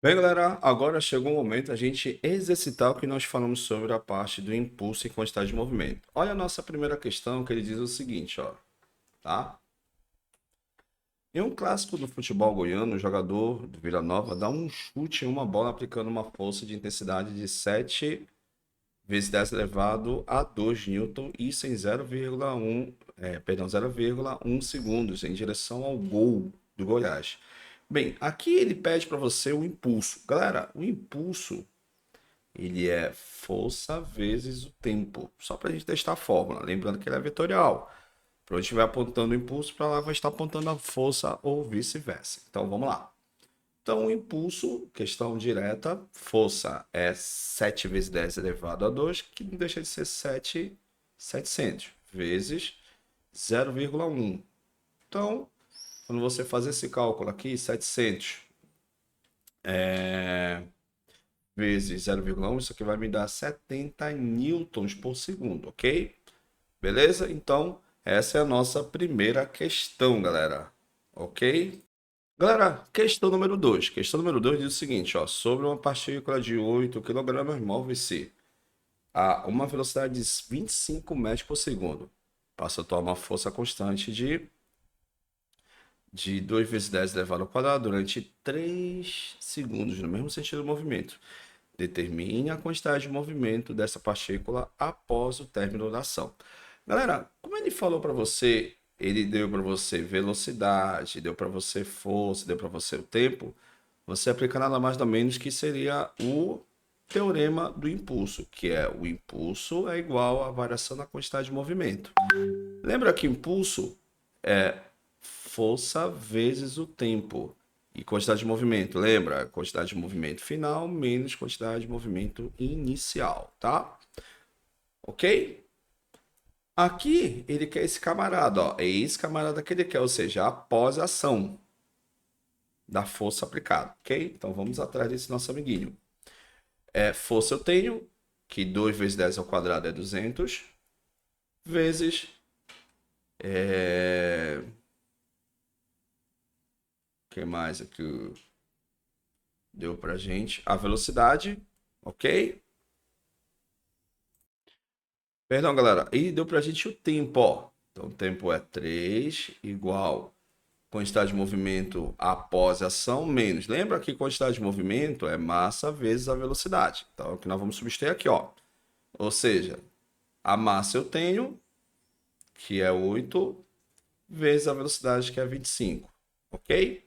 Bem, galera, agora chegou o momento a gente exercitar o que nós falamos sobre a parte do impulso e quantidade de movimento. Olha a nossa primeira questão, que ele diz o seguinte, ó, tá? Em um clássico do futebol goiano, o jogador do Vila Nova dá um chute em uma bola aplicando uma força de intensidade de 7 vezes 10 elevado a 2 newton, isso em 0,1 segundos em direção ao gol do Goiás. Bem, aqui ele pede para você o impulso. Galera, o impulso ele é força vezes o tempo. Só para a gente testar a fórmula. Lembrando que ele é vetorial. Para onde estiver apontando o impulso, para lá vai estar apontando a força ou vice-versa. Então vamos lá. Então, o impulso, questão direta, força é 7 vezes 10 elevado a 2, que não deixa de ser 7.700, vezes 0,1. Então, quando você faz esse cálculo aqui, 700 vezes 0,1, isso aqui vai me dar 70 newtons por segundo, ok? Beleza? Então, essa é a nossa primeira questão, galera. Ok? Galera, questão número 2. Questão número 2 diz o seguinte, ó. Sobre uma partícula de 8 kg, move-se a uma velocidade de 25 metros por segundo. Passa a atuar uma força constante de 2 vezes 10 elevado ao quadrado durante 3 segundos, no mesmo sentido do movimento. Determine a quantidade de movimento dessa partícula após o término da ação. Galera, como ele falou para você, ele deu para você velocidade, deu para você força, deu para você o tempo, você aplica nada mais nada menos que seria o teorema do impulso, que é o impulso é igual à variação da quantidade de movimento. Lembra que impulso é força vezes o tempo. E quantidade de movimento, lembra? Quantidade de movimento final menos quantidade de movimento inicial, tá? Ok? Aqui ele quer esse camarada, ó. É esse camarada que ele quer, ou seja, após a ação da força aplicada, ok? Então vamos atrás desse nosso amiguinho. Força eu tenho, que 2 vezes 10 ao quadrado é 200, vezes que mais aqui deu pra gente? A velocidade, ok? Perdão, galera. E deu pra gente o tempo, ó. Então, o tempo é 3 igual quantidade de movimento após a ação menos. Lembra que quantidade de movimento é massa vezes a velocidade. Então, é o que nós vamos substituir aqui, ó. Ou seja, a massa eu tenho, que é 8, vezes a velocidade, que é 25. Ok?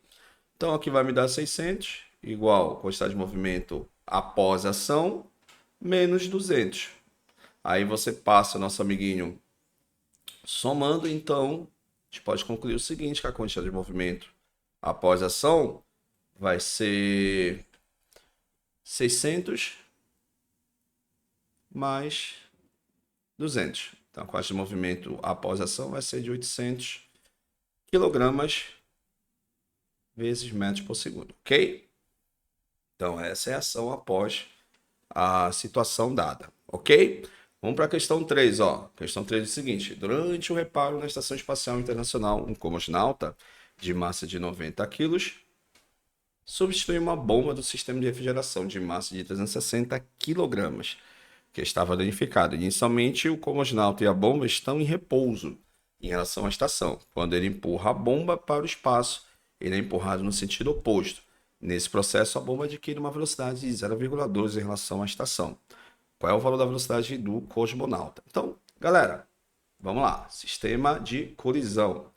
Então, aqui vai me dar 600, igual quantidade de movimento após a ação, menos 200. Aí você passa, nosso amiguinho, somando, então, a gente pode concluir o seguinte, que a quantidade de movimento após a ação vai ser 600 mais 200. Então, a quantidade de movimento após a ação vai ser de 800 quilogramas vezes metros por segundo, ok? Então, essa é a ação após a situação dada, ok? Vamos para a questão 3, ó. Questão 3 é o seguinte: durante o reparo na Estação Espacial Internacional, um cosmonauta de massa de 90 quilos substitui uma bomba do sistema de refrigeração de massa de 360 quilogramas, que estava danificada. Inicialmente, o cosmonauta e a bomba estão em repouso em relação à estação. Quando ele empurra a bomba para o espaço, ele é empurrado no sentido oposto. Nesse processo, a bomba adquire uma velocidade de 0,12 em relação à estação. Qual é o valor da velocidade do cosmonauta? Então, galera, vamos lá. Sistema de colisão.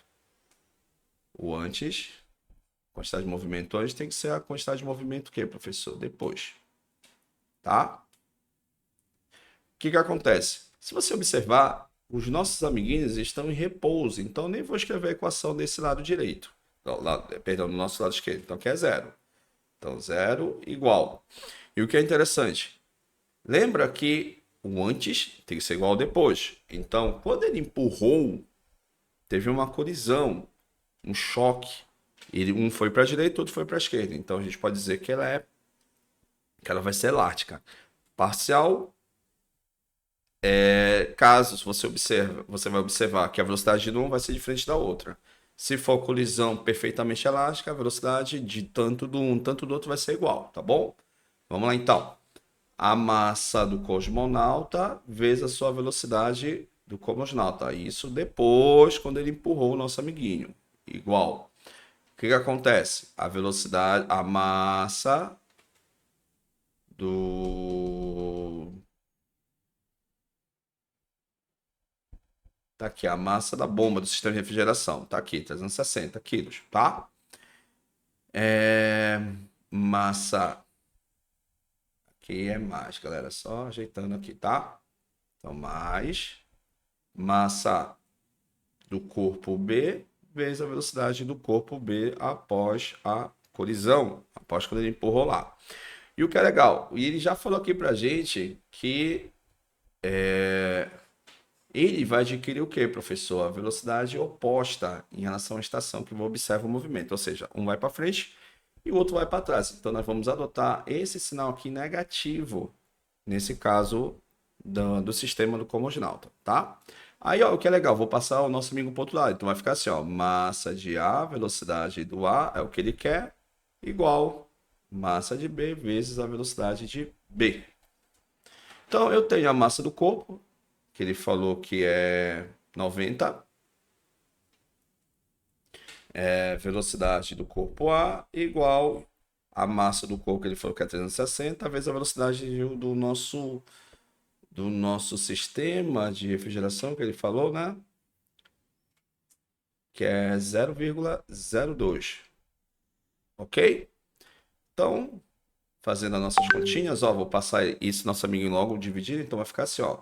O antes, quantidade de movimento antes tem que ser a quantidade de movimento o quê, professor? Depois. Tá? O que que acontece? Se você observar, os nossos amiguinhos estão em repouso, então nem vou escrever a equação desse lado direito. Perdão, do nosso lado esquerdo. Então, aqui é zero. Então, zero igual. E o que é interessante? Lembra que o antes tem que ser igual ao depois. Então, quando ele empurrou, teve uma colisão, um choque. Um foi para a direita, outro foi para a esquerda. Então, a gente pode dizer que ela vai ser elástica. Parcial, caso você vai observar que a velocidade de um vai ser diferente da outra. Se for colisão perfeitamente elástica, a velocidade de tanto do um, tanto do outro vai ser igual, tá bom? Vamos lá então. A massa do cosmonauta vezes a sua velocidade do cosmonauta. Isso depois, quando ele empurrou o nosso amiguinho. Igual. O que que acontece? A velocidade, a massa do... Tá aqui, a massa da bomba do sistema de refrigeração. Tá aqui, 360 quilos, tá? Massa... Aqui é mais, galera. Só ajeitando aqui, tá? Então, mais massa do corpo B vezes a velocidade do corpo B após a colisão, após quando ele empurrou lá. E o que é legal, e ele já falou aqui pra gente que ele vai adquirir o que, professor? A velocidade oposta em relação à estação que observa o movimento, ou seja, um vai para frente e o outro vai para trás. Então nós vamos adotar esse sinal aqui negativo, nesse caso do sistema do cosmonauta, tá? Aí, ó, o que é legal, vou passar o nosso amigo para outro lado. Então vai ficar assim, ó, massa de A, velocidade do A é o que ele quer, igual massa de B vezes a velocidade de B. Então eu tenho a massa do corpo, que ele falou que é 90, velocidade do corpo A igual a massa do corpo que ele falou que é 360 vezes a velocidade do nosso sistema de refrigeração que ele falou, né? Que é 0,02. Ok? Então, fazendo as nossas continhas, ó, vou passar isso nosso amiguinho logo dividir, então vai ficar assim, ó.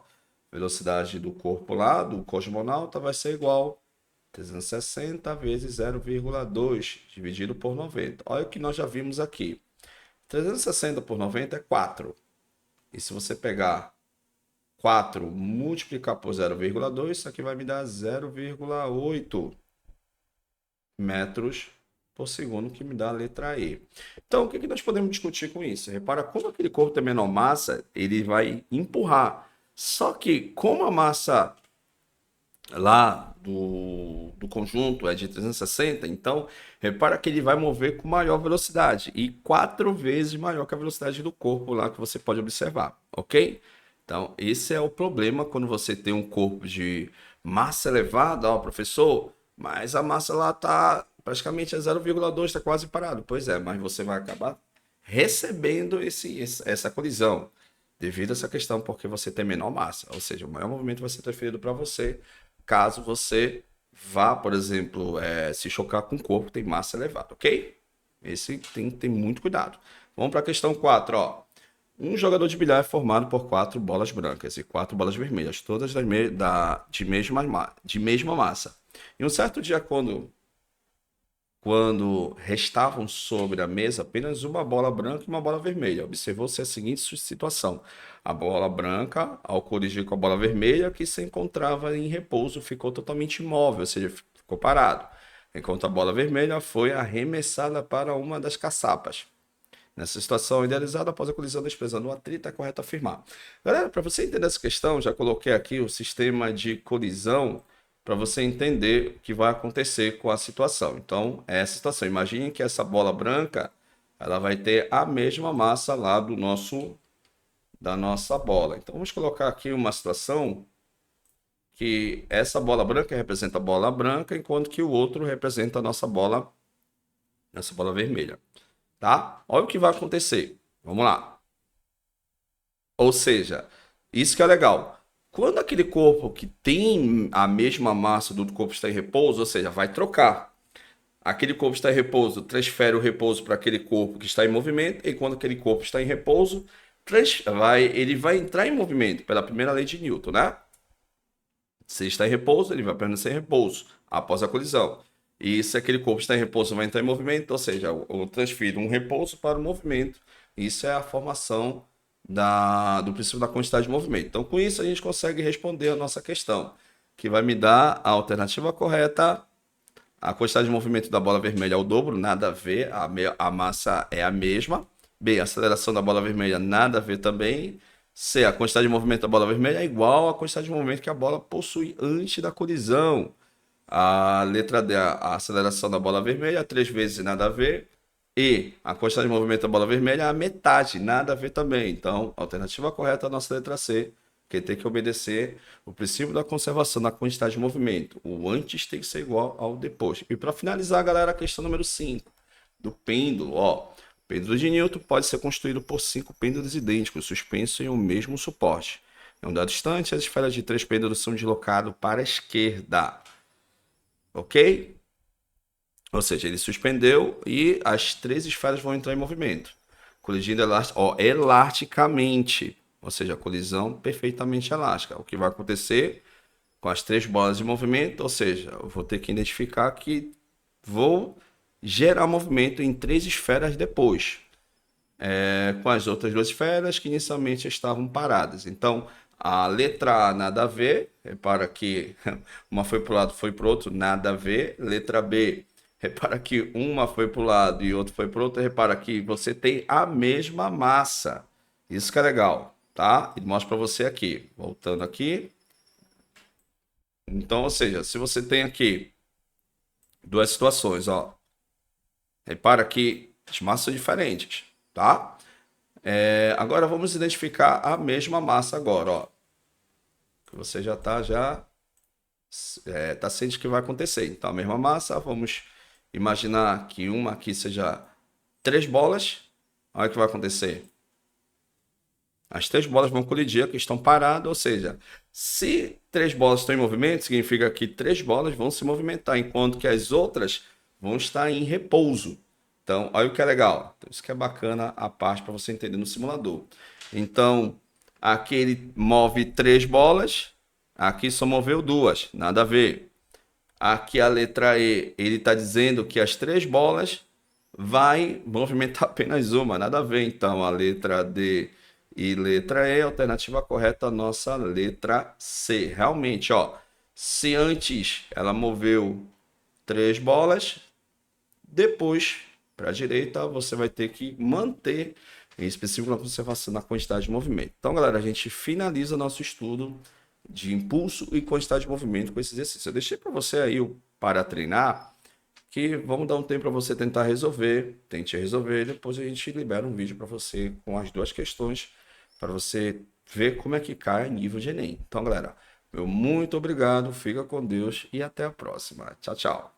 Velocidade do corpo lá, do cosmonauta, vai ser igual 360 vezes 0,2 dividido por 90. Olha o que nós já vimos aqui. 360 por 90 é 4. E se você pegar 4 multiplicar por 0,2, isso aqui vai me dar 0,8 metros por segundo, que me dá a letra E. Então, o que nós podemos discutir com isso? Repara como aquele corpo tem menor massa, ele vai empurrar. Só que, como a massa lá do conjunto é de 360, então repara que ele vai mover com maior velocidade e 4 vezes maior que a velocidade do corpo lá que você pode observar, ok? Então, esse é o problema quando você tem um corpo de massa elevada, ó, professor, mas a massa lá tá praticamente a 0,2, está quase parado. Pois é, mas você vai acabar recebendo essa colisão devido a essa questão, porque você tem menor massa, ou seja, o maior movimento vai ser transferido para você caso você vá, por exemplo, se chocar com um corpo que tem massa elevada, ok? Esse tem que ter muito cuidado. Vamos para a questão 4, ó. Um jogador de bilhar é formado por 4 bolas brancas e 4 bolas vermelhas, todas de mesma massa. Em um certo dia, quando restavam sobre a mesa apenas uma bola branca e uma bola vermelha, observou-se a seguinte situação: a bola branca, ao colidir com a bola vermelha, que se encontrava em repouso, ficou totalmente imóvel, ou seja, ficou parado, enquanto a bola vermelha foi arremessada para uma das caçapas. Nessa situação idealizada, após a colisão da empresa no atrito, é correto afirmar. Galera, para você entender essa questão, já coloquei aqui o sistema de colisão para você entender o que vai acontecer com a situação. Então, é essa situação. Imagine que essa bola branca, ela vai ter a mesma massa lá da nossa bola. Então, vamos colocar aqui uma situação que essa bola branca representa a bola branca, enquanto que o outro representa a nossa bola vermelha. Tá? Olha o que vai acontecer. Vamos lá. Ou seja, isso que é legal. Quando aquele corpo que tem a mesma massa do corpo está em repouso, ou seja, vai trocar. Aquele corpo está em repouso, transfere o repouso para aquele corpo que está em movimento, e quando aquele corpo está em repouso, ele vai entrar em movimento pela primeira lei de Newton, né? Se está em repouso, ele vai permanecer em repouso após a colisão. E se aquele corpo está em repouso, vai entrar em movimento, ou seja, eu transfiro um repouso para o movimento. Isso é a formação do princípio da quantidade de movimento. Então, com isso, a gente consegue responder a nossa questão, que vai me dar a alternativa correta. A quantidade de movimento da bola vermelha é o dobro, nada a ver, a massa é a mesma. B, a aceleração da bola vermelha, nada a ver também. C, a quantidade de movimento da bola vermelha é igual à quantidade de movimento que a bola possui antes da colisão. A letra D, a aceleração da bola vermelha, 3 vezes nada a ver. E a quantidade de movimento da bola vermelha é a metade, nada a ver também. Então, a alternativa correta é a nossa letra C, que tem que obedecer o princípio da conservação da quantidade de movimento. O antes tem que ser igual ao depois. E para finalizar, galera, a questão número 5 do pêndulo. Ó, o pêndulo de Newton pode ser construído por 5 pêndulos idênticos, suspensos em um mesmo suporte. Em um dado instante, as esferas de 3 pêndulos são deslocadas para a esquerda. Ok? Ou seja, ele suspendeu e as 3 esferas vão entrar em movimento, colidindo elasticamente, ou seja, a colisão perfeitamente elástica. O que vai acontecer com as 3 bolas de movimento, ou seja, eu vou ter que identificar que vou gerar movimento em 3 esferas depois, com as outras 2 esferas que inicialmente estavam paradas. Então, a letra A, nada a ver, repara que uma foi para o lado, foi para o outro, nada a ver. Letra B, repara que uma foi para o lado e outra foi para o outro, repara que você tem a mesma massa. Isso que é legal, tá? E mostro para você aqui, voltando aqui. Então, ou seja, se você tem aqui 2 situações, ó, repara que as massas são diferentes, tá? Agora vamos identificar a mesma massa agora, ó. Que você já tá tá ciente que vai acontecer. Então a mesma massa, vamos imaginar que uma aqui seja 3 bolas. Olha o que vai acontecer. As 3 bolas vão colidir, aqui estão paradas, ou seja, se 3 bolas estão em movimento, significa que 3 bolas vão se movimentar, enquanto que as outras vão estar em repouso. Então, olha o que é legal. Então, isso que é bacana a parte para você entender no simulador. Então, aqui ele move 3 bolas, aqui só moveu 2, nada a ver. Aqui a letra E, ele está dizendo que as 3 bolas vai movimentar apenas uma, nada a ver. Então, a letra D e letra E, alternativa correta, a nossa letra C. Realmente, ó, se antes ela moveu 3 bolas, depois, para a direita, você vai ter que manter, em específico na conservação, na quantidade de movimento. Então, galera, a gente finaliza nosso estudo de impulso e quantidade de movimento com esse exercício. Eu deixei para você aí para treinar, que vamos dar um tempo para você tentar resolver, tente resolver, depois a gente libera um vídeo para você com as 2 questões, para você ver como é que cai nível de Enem. Então, galera, meu muito obrigado, fica com Deus e até a próxima. Tchau, tchau.